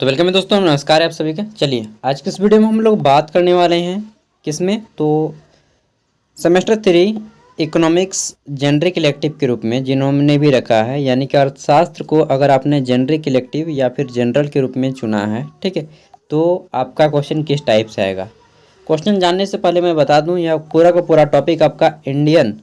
तो वेलकम है दोस्तों, नमस्कार है आप सभी का। चलिए आज के इस वीडियो में हम लोग बात करने वाले हैं किसमें, तो सेमेस्टर 3 इकोनॉमिक्स जेनरिक इलेक्टिव के रूप में जिन्होंने भी रखा है, यानी कि अर्थशास्त्र को अगर आपने जेनरिक इलेक्टिव या फिर जनरल के रूप में चुना है, ठीक है, तो आपका क्वेश्चन किस टाइप से आएगा। क्वेश्चन जानने से पहले मैं बता दूं, यह पूरा का पूरा टॉपिक आपका इंडियन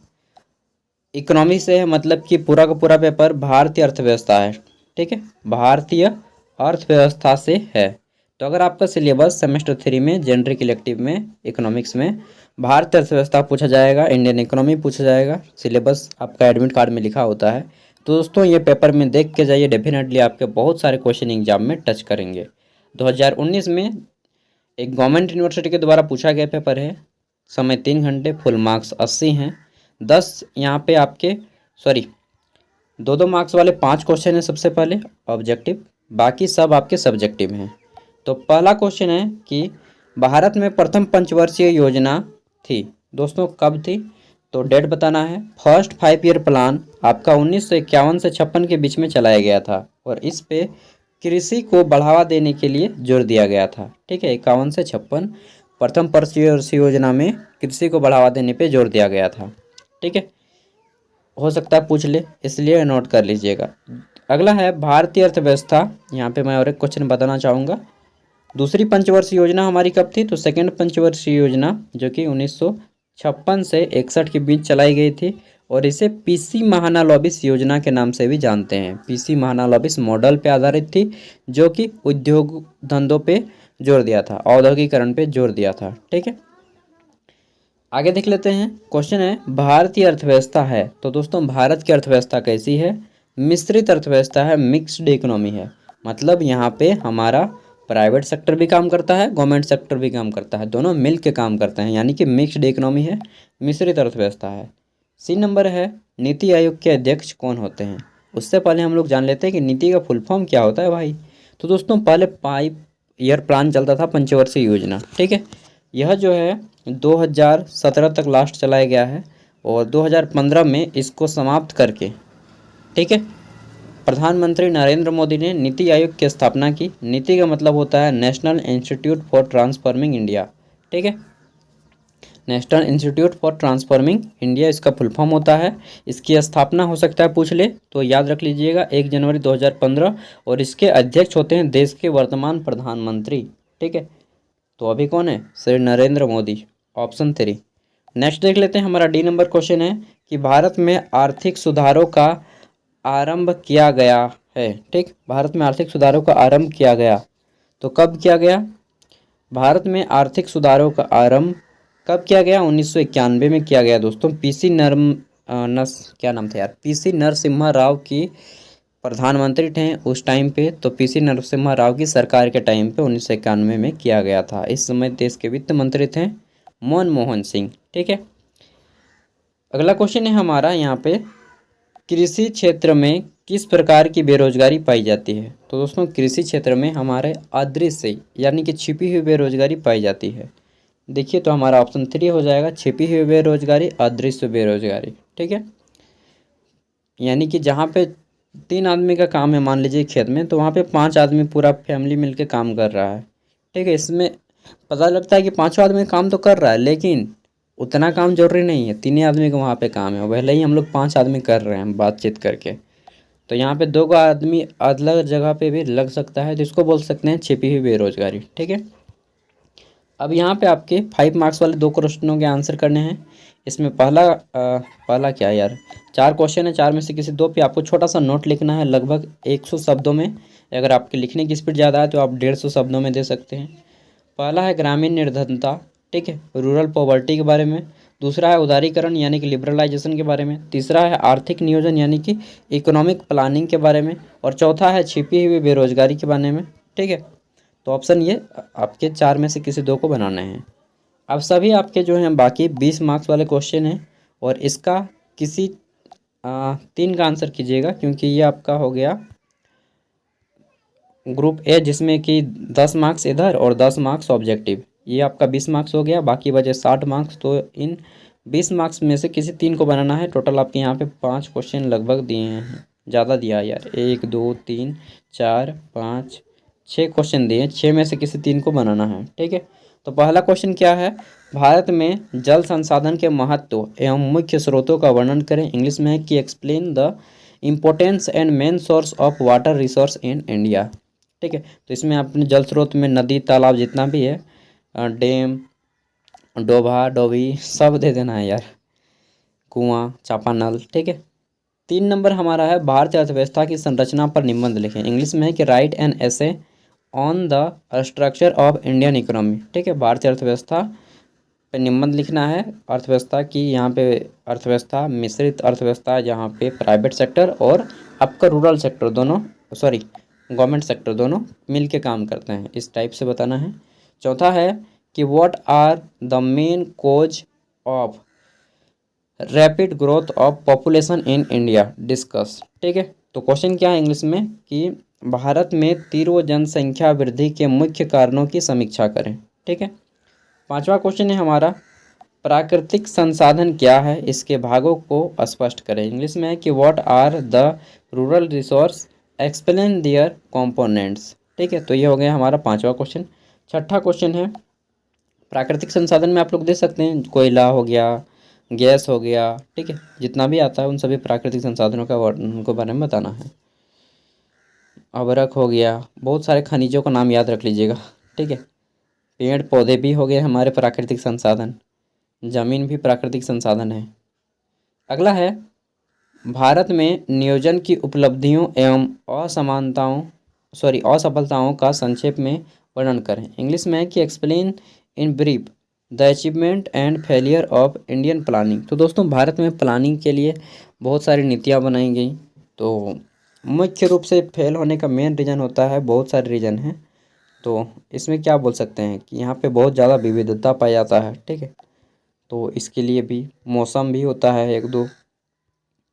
इकोनॉमी से है, मतलब कि पूरा का पूरा पेपर भारतीय अर्थव्यवस्था है, ठीक है, भारतीय अर्थव्यवस्था से है। तो अगर आपका सिलेबस सेमेस्टर 3 में जेनरिक इलेक्टिव में इकोनॉमिक्स में भारतीय अर्थव्यवस्था पूछा जाएगा, इंडियन इकोनॉमी पूछा जाएगा, सिलेबस आपका एडमिट कार्ड में लिखा होता है, तो दोस्तों ये पेपर में देख के जाइए, डेफिनेटली आपके बहुत सारे क्वेश्चन एग्जाम में टच करेंगे। 2019 में एक गवर्नमेंट यूनिवर्सिटी के द्वारा पूछा गया पेपर है, समय 3 घंटे, फुल मार्क्स 80 हैं। 10 यहाँ पे आपके दो मार्क्स वाले 5 क्वेश्चन हैं सबसे पहले ऑब्जेक्टिव, बाकी सब आपके सब्जेक्टिव हैं। तो पहला क्वेश्चन है कि भारत में प्रथम पंचवर्षीय योजना थी, दोस्तों कब थी, तो डेट बताना है। फर्स्ट 5 ईयर प्लान आपका 1951 से 56 के बीच में चलाया गया था और इस पे कृषि को बढ़ावा देने के लिए जोर दिया गया था, ठीक है। 51 से 56 प्रथम पंचवर्षीय योजना में कृषि को बढ़ावा देने पे जोर दिया गया था, ठीक है। हो सकता है पूछ ले, इसलिए नोट कर लीजिएगा। अगला है भारतीय अर्थव्यवस्था, यहाँ पे मैं और एक क्वेश्चन बताना चाहूँगा। दूसरी पंचवर्षीय योजना हमारी कब थी, तो सेकेंड पंचवर्षीय योजना जो कि 1956 से 61 के बीच चलाई गई थी और इसे पीसी महानालोबिस योजना के नाम से भी जानते हैं। पीसी महानालोबिस मॉडल पे आधारित थी, जो कि उद्योग धंधों पे जोर दिया था, औद्योगिकरण पे जोर दिया था, ठीक है। आगे देख लेते हैं। क्वेश्चन है भारतीय अर्थव्यवस्था है, तो दोस्तों भारत की अर्थव्यवस्था कैसी है, मिश्रित अर्थव्यवस्था है, मिक्स्ड इकोनॉमी है। मतलब यहाँ पे हमारा प्राइवेट सेक्टर भी काम करता है, गवर्नमेंट सेक्टर भी काम करता है, दोनों मिल के काम करते हैं, यानी कि मिक्स्ड इकोनॉमी है, मिश्रित अर्थव्यवस्था है। सी नंबर है नीति आयोग के अध्यक्ष कौन होते हैं। उससे पहले हम लोग जान लेते हैं कि नीति का फुल फॉर्म क्या होता है भाई। तो दोस्तों पहले 5 ईयर प्लान चलता था, पंचवर्षीय योजना, ठीक है। यह जो है 2017 तक लास्ट चलाया गया है और 2015 में इसको समाप्त करके, ठीक है, प्रधानमंत्री नरेंद्र मोदी ने नीति आयोग की स्थापना की। नीति का मतलब होता है national institute for transforming India, ठीक है, national institute for transforming India इसका फुल फॉर्म होता है। इसकी स्थापना हो सकता है पूछ ले, तो याद रख लीजिएगा 1 जनवरी 2015 और इसके अध्यक्ष होते हैं देश के वर्तमान प्रधानमंत्री, ठीक है। तो अभी कौन है, श्री नरेंद्र मोदी, ऑप्शन 3। नेक्स्ट देख लेते हैं, हमारा डी नंबर क्वेश्चन है कि भारत में आर्थिक सुधारों का आरंभ किया गया है, ठीक, भारत में आर्थिक सुधारों का आरंभ किया गया, तो कब किया गया। भारत में आर्थिक सुधारों का आरंभ कब किया गया, 1991 में किया गया दोस्तों। क्या नाम था यार, पीसी नरसिम्हा राव की प्रधानमंत्री थे उस टाइम पे, तो पीसी नरसिम्हा राव की सरकार के टाइम पे 1991 में किया गया था। इस समय देश के वित्त मंत्री थे मनमोहन सिंह, ठीक है। अगला क्वेश्चन है हमारा यहाँ पे, कृषि क्षेत्र में किस प्रकार की बेरोजगारी पाई जाती है। तो दोस्तों कृषि क्षेत्र में हमारे अदृश्य यानी कि छिपी हुई बेरोजगारी पाई जाती है। देखिए तो हमारा ऑप्शन 3 हो जाएगा, छिपी हुई बेरोजगारी, अदृश्य बेरोजगारी, ठीक है। यानी कि जहाँ पे 3 आदमी का काम है मान लीजिए खेत में, तो वहाँ पे 5 आदमी पूरा फैमिली मिलके काम कर रहा है, ठीक है। इसमें पता लगता है कि 5 आदमी काम तो कर रहा है, लेकिन उतना काम जरूरी नहीं है, 3 आदमी का वहाँ पे काम है, भले ही हम लोग 5 आदमी कर रहे हैं बातचीत करके, तो यहाँ पे 2 आदमी अलग जगह पे भी लग सकता है, तो इसको बोल सकते हैं छिपी हुई बेरोजगारी, ठीक है। अब यहाँ पे आपके 5 मार्क्स वाले 2 क्वेश्चनों के आंसर करने हैं। इसमें पहला क्या यार, 4 क्वेश्चन है, 4 में से किसी 2 पे आपको छोटा सा नोट लिखना है, लगभग 100 शब्दों में। अगर आपके लिखने की स्पीड ज़्यादा है तो आप 150 शब्दों में दे सकते हैं। पहला है ग्रामीण निर्धनता, ठीक है, रूरल पॉवर्टी के बारे में। दूसरा है उदारीकरण यानी कि लिबरलाइजेशन के बारे में। तीसरा है आर्थिक नियोजन यानी कि इकोनॉमिक प्लानिंग के बारे में। और चौथा है छिपी हुई बेरोजगारी के बारे में, ठीक है। तो ऑप्शन ये आपके 4 में से किसी 2 को बनाना है। अब सभी आपके जो हैं बाकी 20 मार्क्स वाले क्वेश्चन हैं और इसका किसी 3 का आंसर कीजिएगा, क्योंकि ये आपका हो गया ग्रुप ए, जिसमें कि 10 मार्क्स इधर और 10 मार्क्स ऑब्जेक्टिव, ये आपका 20 मार्क्स हो गया, बाकी बचे 60 मार्क्स। तो इन 20 मार्क्स में से किसी 3 को बनाना है। टोटल आपके यहाँ पे 5 क्वेश्चन लगभग दिए हैं, ज़्यादा दिया है यार, 1 2 3 4 5 6 क्वेश्चन दिए, 6 में से किसी 3 को बनाना है। ठीक है, तो पहला क्वेश्चन क्या है, भारत में जल संसाधन के महत्व एवं मुख्य स्रोतों का वर्णन करें। इंग्लिश में है कि explain the importance and main source of water resource in India. ठीक है, तो इसमें अपने जल स्रोत में नदी तालाब जितना भी है, डैम, डोभा डोभी सब दे देना है यार, कुआं, चापानल। ठीक है, 3 नंबर हमारा है भारतीय अर्थव्यवस्था की संरचना पर निबंध लिखें। इंग्लिश में है कि right an essay on the structure of Indian economy. ठीक है, भारतीय अर्थव्यवस्था पे निबंध लिखना है। अर्थव्यवस्था की यहाँ पे अर्थव्यवस्था मिश्रित अर्थव्यवस्था, जहाँ पे प्राइवेट सेक्टर और आपका रूरल सेक्टर दोनों, सॉरी गवर्नमेंट सेक्टर दोनों मिल के काम करते हैं, इस टाइप से बताना है। चौथा है कि what are the main cause of rapid growth of population in India discuss. ठीक है, तो क्वेश्चन क्या है इंग्लिश में कि भारत में तीव्र जनसंख्या वृद्धि के मुख्य कारणों की समीक्षा करें। ठीक है, पांचवा क्वेश्चन है हमारा प्राकृतिक संसाधन क्या है, इसके भागों को स्पष्ट करें। इंग्लिश में है कि what are the rural resource, explain their components. ठीक है, तो ये हो गया हमारा पांचवा क्वेश्चन। छठा क्वेश्चन है प्राकृतिक संसाधन में आप लोग दे सकते हैं, कोयला हो गया, गैस हो गया। ठीक है, जितना भी आता है उन सभी प्राकृतिक संसाधनों का उनको बारे में बताना है। अबरक हो गया, बहुत सारे खनिजों का नाम याद रख लीजिएगा। ठीक है, पेड़ पौधे भी हो गए हमारे प्राकृतिक संसाधन, जमीन भी प्राकृतिक संसाधन है। अगला है भारत में नियोजन की उपलब्धियों एवं असफलताओं का संक्षेप में वर्णन करें। इंग्लिश में है कि explain in brief the achievement and failure of Indian planning. तो दोस्तों भारत में प्लानिंग के लिए बहुत सारी नीतियाँ बनाई गई, तो मुख्य रूप से फेल होने का मेन रीज़न होता है, बहुत सारे रीज़न हैं, तो इसमें क्या बोल सकते हैं कि यहाँ पे बहुत ज़्यादा विविधता पाया जाता है। ठीक है, तो इसके लिए भी मौसम भी होता है एक दो,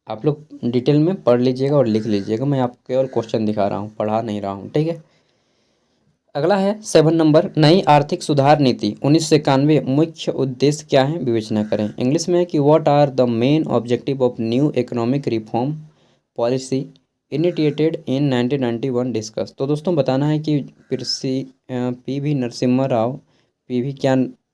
आप लोग डिटेल में पढ़ लीजिएगा और लिख लीजिएगा, मैं आपको केवल क्वेश्चन दिखा रहा हूँ, पढ़ा नहीं रहा हूँ। ठीक है, अगला है 7 नंबर नई आर्थिक सुधार नीति 1991 मुख्य उद्देश्य क्या है, विवेचना करें। इंग्लिश में है कि what are the main objective of new economic reform policy initiated in 1991 discuss. तो दोस्तों बताना है कि पी.वी. नरसिम्हा राव, पी.वी.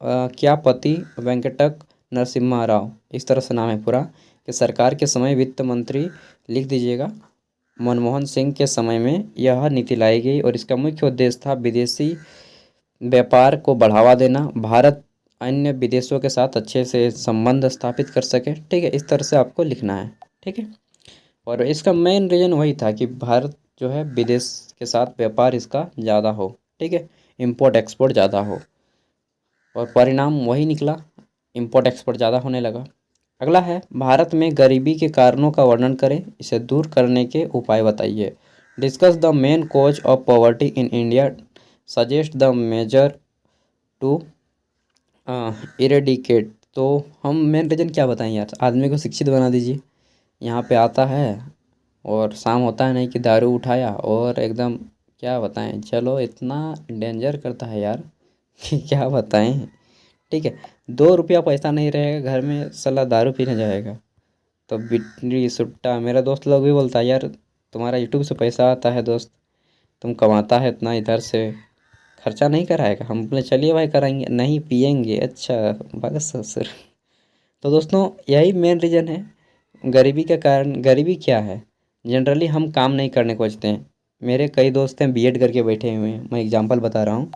क्या पति वेंकटक नरसिम्हा राव, इस तरह से नाम है पूरा, कि सरकार के समय वित्त मंत्री लिख दीजिएगा। मनमोहन सिंह के समय में यह नीति लाई गई और इसका मुख्य उद्देश्य था विदेशी व्यापार को बढ़ावा देना, भारत अन्य विदेशों के साथ अच्छे से संबंध स्थापित कर सके। ठीक है, इस तरह से आपको लिखना है। ठीक है, और इसका मेन रीज़न वही था कि भारत जो है विदेश के साथ व्यापार इसका ज़्यादा हो। ठीक है, इम्पोर्ट एक्सपोर्ट ज़्यादा हो, और परिणाम वही निकला, इम्पोर्ट एक्सपोर्ट ज़्यादा होने लगा। अगला है भारत में गरीबी के कारणों का वर्णन करें, इसे दूर करने के उपाय बताइए। Discuss the main cause of poverty in India, suggest the measure to eradicate. तो हम मेन रीज़न क्या बताएं यार, आदमी को शिक्षित बना दीजिए। यहाँ पे आता है और शाम होता है नहीं कि दारू उठाया और एकदम क्या बताएं, चलो इतना डेंजर करता है यार कि क्या बताएं। ठीक है, 2 रुपया पैसा नहीं रहेगा घर में, साला दारू पीने जाएगा। तो बिट्टी सुट्टा, मेरा दोस्त लोग भी बोलता है यार तुम्हारा यूट्यूब से पैसा आता है दोस्त, तुम कमाता है इतना, इधर से खर्चा नहीं कराएगा। हम बोले चलिए भाई कराएंगे, नहीं पियेंगे, अच्छा बस ससुर। तो दोस्तों यही मेन रीज़न है गरीबी का कारण। गरीबी क्या है, जनरली हम काम नहीं करने को बचते हैं। मेरे कई दोस्त हैं बीएड करके बैठे हुए हैं, मैं एग्जांपल बता रहा हूँ,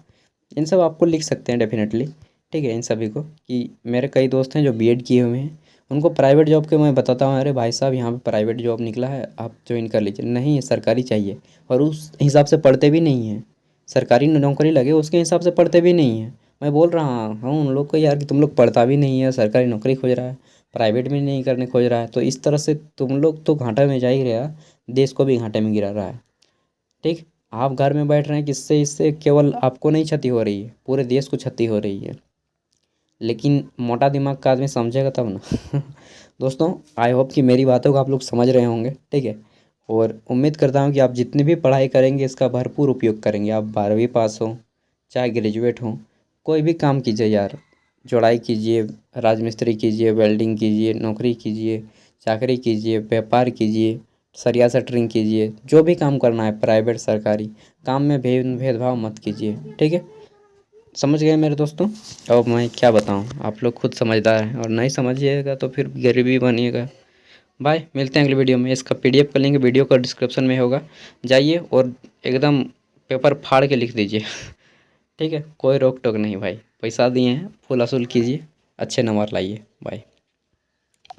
इन सब आपको लिख सकते हैं डेफिनेटली। ठीक है, इन सभी को कि मेरे कई दोस्त हैं जो बीएड किए हुए हैं, उनको प्राइवेट जॉब के मैं बताता हूँ, अरे भाई साहब यहाँ पे प्राइवेट जॉब निकला है, आप ज्वाइन कर लीजिए। नहीं, सरकारी चाहिए, और उस हिसाब से पढ़ते भी नहीं हैं। सरकारी नौकरी लगे उसके हिसाब से पढ़ते भी नहीं हैं। मैं बोल रहा हूँ उन लोग को यार कि तुम लोग पढ़ता भी नहीं है, सरकारी नौकरी खोज रहा है, प्राइवेट में नहीं करने खोज रहा है, तो इस तरह से तुम लोग तो घाटा में जा ही रहा, देश को भी घाटे में गिरा रहा है। ठीक, आप घर में बैठ रहे हैं, किससे इससे केवल आपको नहीं क्षति हो रही है, पूरे देश को क्षति हो रही है। लेकिन मोटा दिमाग का आदमी समझेगा तब ना। दोस्तों आई होप कि मेरी बातों को आप लोग समझ रहे होंगे। ठीक है, और उम्मीद करता हूँ कि आप जितनी भी पढ़ाई करेंगे इसका भरपूर उपयोग करेंगे। आप 12वीं पास हो चाहे ग्रेजुएट हो, कोई भी काम कीजिए यार, जोड़ाई कीजिए, राजमिस्त्री कीजिए, वेल्डिंग कीजिए, नौकरी कीजिए, चाकरी कीजिए, व्यापार कीजिए। सरिया सेटरिंग कीजिए, जो भी काम करना है प्राइवेट सरकारी काम में भेदभाव मत कीजिए, ठीक है। समझ गए मेरे दोस्तों। अब मैं क्या बताऊँ, आप लोग खुद समझदार हैं, और नहीं समझिएगा तो फिर गरीबी बनिएगा। बाय, मिलते हैं अगली वीडियो में। इसका PDF का लिंक वीडियो का डिस्क्रिप्शन में होगा, जाइए और एकदम पेपर फाड़ के लिख दीजिए ठीक है, कोई रोक टोक नहीं भाई, पैसा दिए हैं फुल वसूल कीजिए, अच्छे नंबर लाइए। बाय।